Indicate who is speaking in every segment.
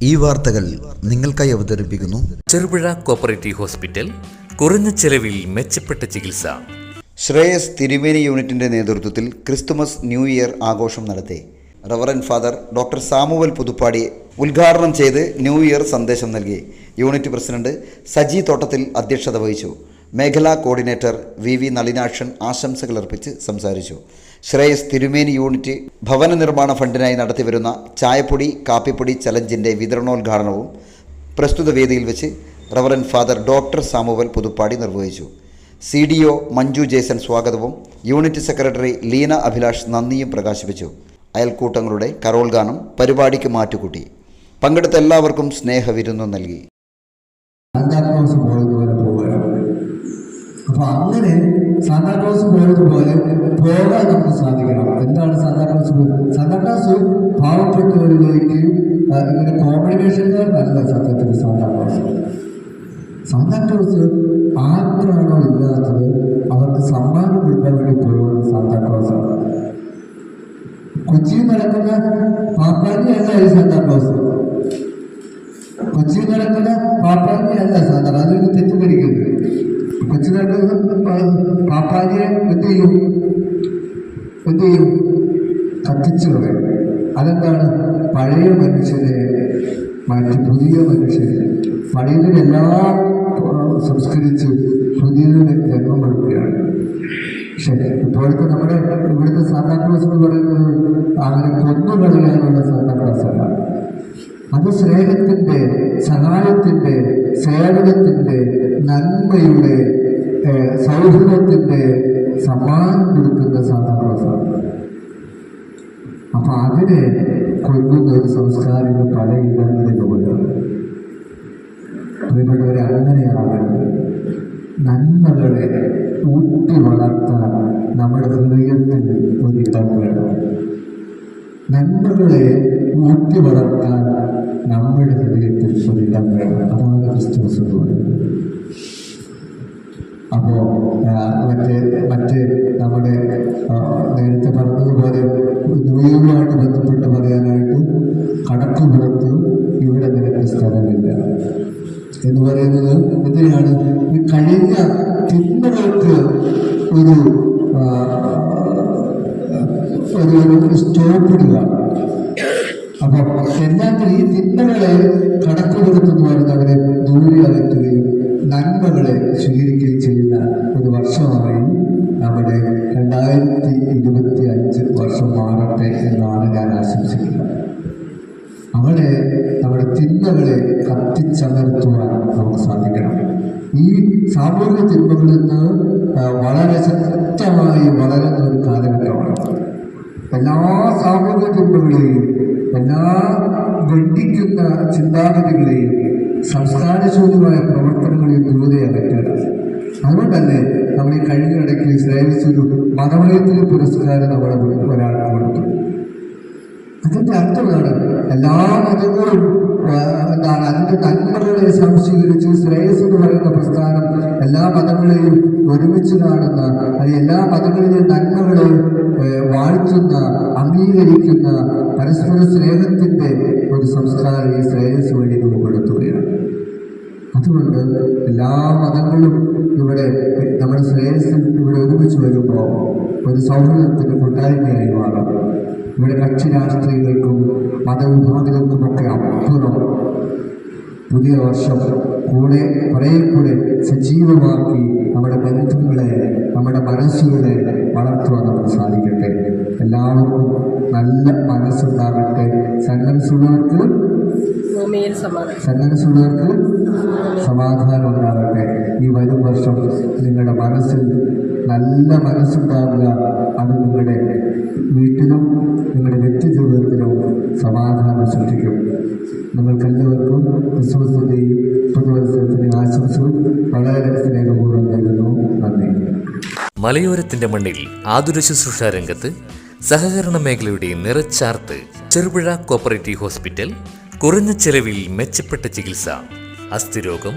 Speaker 1: ഈ വാർത്തകൾ നിങ്ങൾക്കായി അവതരിപ്പിക്കുന്നു
Speaker 2: ചെറുപുഴ കോപ്പറേറ്റീവ് ഹോസ്പിറ്റൽ. കുറഞ്ഞ ചെലവിൽ മെച്ചപ്പെട്ട ചികിത്സ.
Speaker 1: ശ്രേയസ് തിരുമേനി യൂണിറ്റിന്റെ നേതൃത്വത്തിൽ ക്രിസ്തുമസ് ന്യൂ ഇയർ ആഘോഷം നടത്തി. Reverend father doctor Samuel Puthuppadi ഉദ്ഘാടനം ചെയ്ത് ന്യൂ ഇയർ സന്ദേശം നൽകി. യൂണിറ്റ് പ്രസിഡന്റ് സജി തോട്ടത്തിൽ അധ്യക്ഷത വഹിച്ചു. മേഖലാ കോർഡിനേറ്റർ വി നളിനാക്ഷൻ ആശംസകൾ അർപ്പിച്ച് സംസാരിച്ചു. ശ്രേയസ് തിരുമേനി യൂണിറ്റ് ഭവന നിർമ്മാണ ഫണ്ടിനായി നടത്തിവരുന്ന ചായപ്പൊടി കാപ്പിപ്പൊടി ചലഞ്ചിൻ്റെ വിതരണോദ്ഘാടനവും പ്രസ്തുത വേദിയിൽ വെച്ച് reverend father doctor Samuel Puthuppadi നിർവഹിച്ചു. CDO മഞ്ജു ജേസൺ സ്വാഗതവും യൂണിറ്റ് സെക്രട്ടറി ലീന അഭിലാഷ് നന്ദിയും പ്രകാശിപ്പിച്ചു. അയൽക്കൂട്ടങ്ങളുടെ കരോൾ ഗാനം പരിപാടിക്ക് മാറ്റുകൂട്ടി. പങ്കെടുത്ത എല്ലാവർക്കും സ്നേഹവിരുന്നു നൽകി.
Speaker 3: അപ്പോൾ അങ്ങനെ സാന്താക്ലോസ് പോയതുപോലെ പോകാൻ നമുക്ക് സാധിക്കണം. എന്താണ് സാന്താക്ലോസ്? സാന്താക്ലോസ് പാവപ്പെട്ടവരിലേക്ക് ഇങ്ങനെ കോമ്പിനേഷൻകാരനല്ല സത്യത്തിൽ സാന്താക്ലോസ്. സാന്താക്ലോസ് ആർക്കാണോ ഇല്ലാത്തത് അവർക്ക് സമ്മാനം കൊടുക്കാൻ വേണ്ടി പോകുന്നത് സാന്താക്ലോസാണ്. കൊച്ചിയിൽ നടക്കുന്ന പാപ്പാനിയല്ല ഈ സാന്താക്ലോസ്. കൊച്ചിയിൽ നടക്കുന്ന പാപ്പാനിയല്ല സാന്താക്ലോസ്. അതൊരു തെറ്റിദ്ധരിക്കരുത്. കൊച്ചിനാട്ട് പാപ്പാനിയെ എന്ത് ചെയ്യും? കത്തിച്ചു കളയും. അതെന്താണ്? പഴയ മനുഷ്യനെ മാറ്റി പുതിയ മനുഷ്യനെ, പഴയതിനെല്ലാം സംസ്കരിച്ച് പുതിയതിന് ജന്മം കൊടുക്കുകയാണ്. പക്ഷേ ഇപ്പോഴത്തെ നമ്മുടെ ഇവിടുത്തെ സാന്താക്ലോസ് എന്ന് പറയുന്നത് അങ്ങനെ കൊന്നു കളയാനുള്ള സാന്താക്ലോസ് അല്ല. അത് സ്നേഹത്തിൻ്റെ, സഹായത്തിൻ്റെ, സേവനത്തിൻ്റെ, നന്മയുടെ, സൗഹൃദത്തിൻ്റെ സമ്മാനം കൊടുക്കുന്ന സാന്താക്ലോസാണ്. അപ്പം അതിനെ കൊല്ലുന്ന ഒരു സംസ്കാരം പല ഇടങ്ങളിലുമുണ്ട്. പ്രിയപ്പെട്ടവരെ, അങ്ങനെയാകരുത്. നന്മകളെ ഊട്ടി വളർത്താൻ നമ്മുടെ ഹൃദയത്തിൽ ഒരിടം വേണം. നന്മകളെ ഊട്ടി വളർത്താൻ നമ്മുടെ ഹൃദയത്തിൽ ഒരിടം വേണം. അതാണ് ക്രിസ്തുമസ് എന്ന് പറയുന്നത്. അപ്പോൾ മറ്റ് നമ്മുടെ നേരത്തെ പറഞ്ഞതുപോലെ ന്യൂയുമായിട്ട് ബന്ധപ്പെട്ട് പറയാനായിട്ട് കടക്കുപുറത്ത് ഇവിടെ നിനക്ക് സ്ഥലമില്ല എന്ന് പറയുന്നത് എന്തിനാണ്? ഈ കഴിഞ്ഞ തിന്മകൾക്ക് ഒരു സ്റ്റോപ്പിടുക. അപ്പം എല്ലാത്തിനും ഈ തിന്മകളെ കടക്കുപുറത്തെന്ന് പറയുന്നവരെ ദൂരെ അകറ്റുകയും നന്മകളെ സ്വീകരിക്കുകയും ചെയ്യുന്ന ഒരു വർഷമായി നമ്മുടെ 2025 വർഷം മാറട്ടെ എന്നാണ് ഞാൻ ആശംസിക്കുന്നത്. അവിടെ നമ്മുടെ തിന്മകളെ കത്തിച്ചമർത്തുവാൻ നമുക്ക് സാധിക്കണം. ഈ സാമൂഹിക തിന്മകളിൽ നിന്ന് വളരെ ശക്തമായി വളരുന്ന ഒരു കാലഘട്ടമാണ്. എല്ലാ സാമൂഹിക തിന്മകളെയും, എല്ലാ ഖണ്ഡിക്കുന്ന ചിന്താഗതികളെയും, സംസ്കാരശൂന്യമായ പ്രവർത്തനങ്ങളെയും ദൂരെ അകറ്റണം. അതുകൊണ്ട് തന്നെ നമ്മൾ ഈ കഴിഞ്ഞ ഇടയ്ക്ക് ശ്രേയസ് ഒരു മതമയത്തിന് പുരസ്കാരം നമ്മുടെ ഒരാൾക്ക് കൊടുത്തു. അതിൻ്റെ അർത്ഥമാണ് എല്ലാ മതങ്ങളും എന്താണ് അതിൻ്റെ നന്മകളെ സംശീകരിച്ച് ശ്രേയസ് എന്ന് പറയുന്ന പ്രസ്ഥാനം എല്ലാ മതങ്ങളെയും ഒരുമിച്ച് കാണുന്ന, അത് എല്ലാ മതങ്ങളിലെയും നന്മകളെ വാഴ്ത്തുന്ന, അംഗീകരിക്കുന്ന പരസ്പര സ്നേഹത്തിൻ്റെ ഒരു സംസ്കാരം ഈ ശ്രേയസ് വഴി രൂപപ്പെടുത്തുകയാണ്. അതുകൊണ്ട് എല്ലാ മതങ്ങളും ഇവിടെ നമ്മുടെ ശ്രേയസ്സിൽ ഇവിടെ ഒരുമിച്ച് വരുമ്പോൾ ഒരു സൗഹൃദത്തിൻ്റെ കൂട്ടായ്മയായി മാറാം. ഇവിടെ കക്ഷി രാഷ്ട്രീയങ്ങൾക്കും മതവിഭാഗങ്ങൾക്കുമൊക്കെ അപ്പുറം പുതിയ വർഷം കൂടെ സജീവമാക്കി നമ്മുടെ ബന്ധങ്ങളെ, നമ്മുടെ മനസ്സുകളെ വളർത്തുവാൻ നമുക്ക് സാധിക്കട്ടെ. എല്ലാവർക്കും നല്ല മനസ്സുണ്ടാകട്ടെ. സന്മനസ്സുള്ളവർക്ക് സമാധാനം ഉണ്ടാകട്ടെ. ഈ വരും വർഷം നിങ്ങളുടെ മനസ്സിൽ നല്ല മനസ്സുണ്ടാകുക. അത് നിങ്ങളുടെ വീട്ടിലും നിങ്ങളുടെ വ്യക്തി ജീവിതത്തിലും സമാധാനം സൃഷ്ടിക്കും. നിങ്ങൾക്കെല്ലാവർക്കും ക്രിസ്തുമസിൻ്റെയും പുതുവത്സരത്തിൻ്റെയും ആശംസകൾ വളരെ സ്നേഹപൂർവ്വം നൽകുന്നു. നന്ദി.
Speaker 2: മലയോരത്തിന്റെ മണ്ണിൽ ആതുര ശുശ്രൂഷ രംഗത്ത് സഹകരണ മേഖലയുടെ നിറച്ചാർത്ത് ചെറുപുഴ കോപ്പറേറ്റീവ് ഹോസ്പിറ്റൽ. കുറഞ്ഞ ചെലവിൽ മെച്ചപ്പെട്ട ചികിത്സ. അസ്ഥിരോഗം,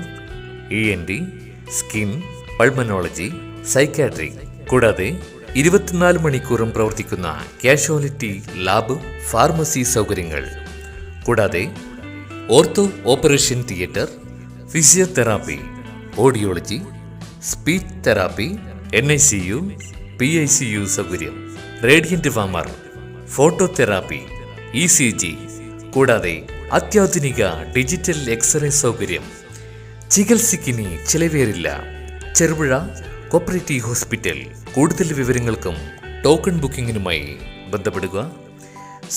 Speaker 2: ENT, സ്കിൻ, പൾമനോളജി, സൈക്കാട്രി കൂടാതെ 24 മണിക്കൂറും പ്രവർത്തിക്കുന്ന കാഷ്വാലിറ്റി ലാബ്, ഫാർമസി സൗകര്യങ്ങൾ. കൂടാതെ ortho operation theatre, physiotherapy, audiology, speech therapy, NICU, PICU സൗകര്യം, radiant warmer, phototherapy, ECG, കൂടാതെ അത്യാധുനിക ഡിജിറ്റൽ എക്സ്റേ സൗകര്യം. ചികിത്സയ്ക്കിനി ചിലവേറില്ല. Cherupuzha cooperative hospital. കൂടുതൽ വിവരങ്ങൾക്കും ടോക്കൺ ബുക്കിങ്ങിനുമായി ബന്ധപ്പെടുക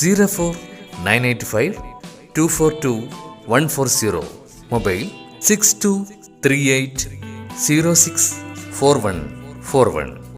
Speaker 2: 04-985-242-140, മൊബൈൽ 6238064141.